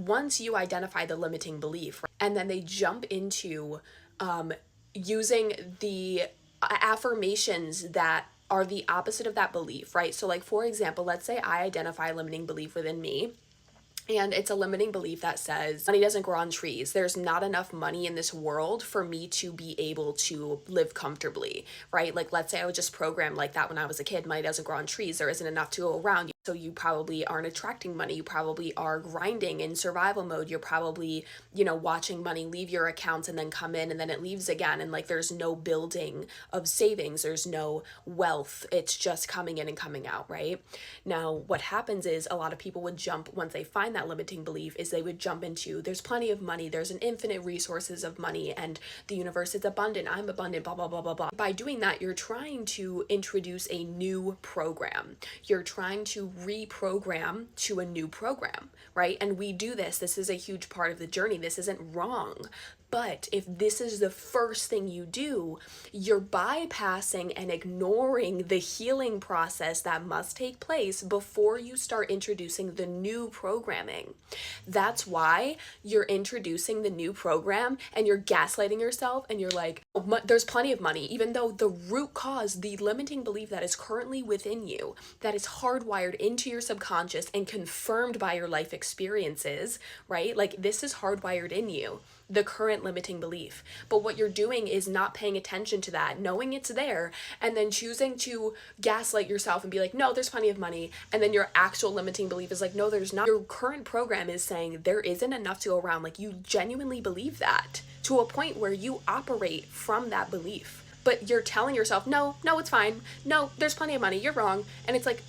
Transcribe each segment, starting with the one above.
once you identify the limiting belief, right, and then they jump into using the affirmations that are the opposite of that belief, right? So, like, for example, let's say I identify a limiting belief within me, and it's a limiting belief that says money doesn't grow on trees. There's not enough money in this world for me to be able to live comfortably, right? Like, let's say I was just programmed like that when I was a kid. Money doesn't grow on trees. There isn't enough to go around. So you probably aren't attracting money. You probably are grinding in survival mode. You're probably, watching money leave your accounts and then come in and then it leaves again. And like, there's no building of savings. There's no wealth. It's just coming in and coming out, right? Now, what happens is a lot of people would jump, once they find that limiting belief, is they would jump into, there's plenty of money. There's an infinite resources of money and the universe is abundant. I'm abundant, blah, blah, blah, blah, blah. By doing that, you're trying to introduce a new program. You're trying to reprogram to a new program, right? And we do this. This is a huge part of the journey. This isn't wrong. But if this is the first thing you do, you're bypassing and ignoring the healing process that must take place before you start introducing the new programming. That's why you're introducing the new program and you're gaslighting yourself and you're like, oh, there's plenty of money, even though the root cause, the limiting belief that is currently within you, that is hardwired into your subconscious and confirmed by your life experiences, right? Like, this is hardwired in you, the current limiting belief. But what you're doing is not paying attention to that, knowing it's there, and then choosing to gaslight yourself and be like, no, there's plenty of money. And then your actual limiting belief is like, no, there's not. Your current program is saying there isn't enough to go around. Like, you genuinely believe that to a point where you operate from that belief. But you're telling yourself, no, it's fine. No, there's plenty of money. You're wrong. And it's like,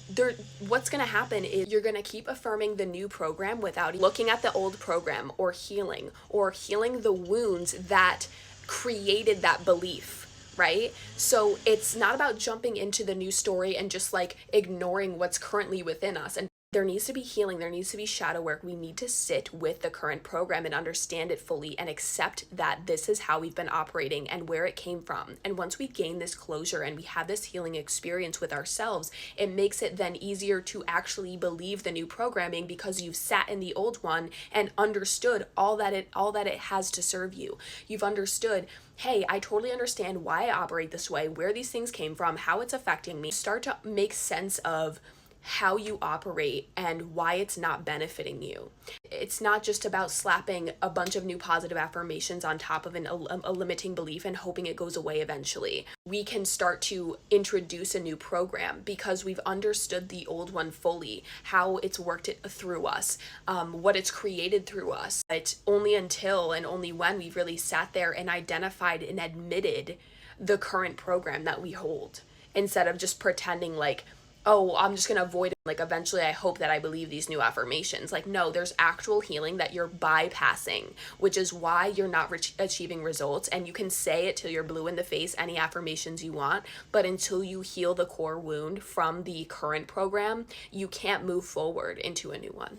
what's going to happen is you're going to keep affirming the new program without looking at the old program or healing the wounds that created that belief, right? So it's not about jumping into the new story and just like ignoring what's currently within us. And there needs to be healing. There needs to be shadow work. We need to sit with the current program and understand it fully and accept that this is how we've been operating and where it came from. And once we gain this closure and we have this healing experience with ourselves, it makes it then easier to actually believe the new programming because you've sat in the old one and understood all that it has to serve you. You've understood, hey, I totally understand why I operate this way, where these things came from, how it's affecting me. Start to make sense of how you operate and why it's not benefiting you. It's not just about slapping a bunch of new positive affirmations on top of a limiting belief and hoping it goes away eventually. We can start to introduce a new program because we've understood the old one fully, how it's worked it through us, what it's created through us. It's only until and only when we've really sat there and identified and admitted the current program that we hold, instead of just pretending like, oh, I'm just going to avoid it. Like, eventually I hope that I believe these new affirmations. Like, no, there's actual healing that you're bypassing, which is why you're not achieving results. And you can say it till you're blue in the face, any affirmations you want, but until you heal the core wound from the current program, you can't move forward into a new one.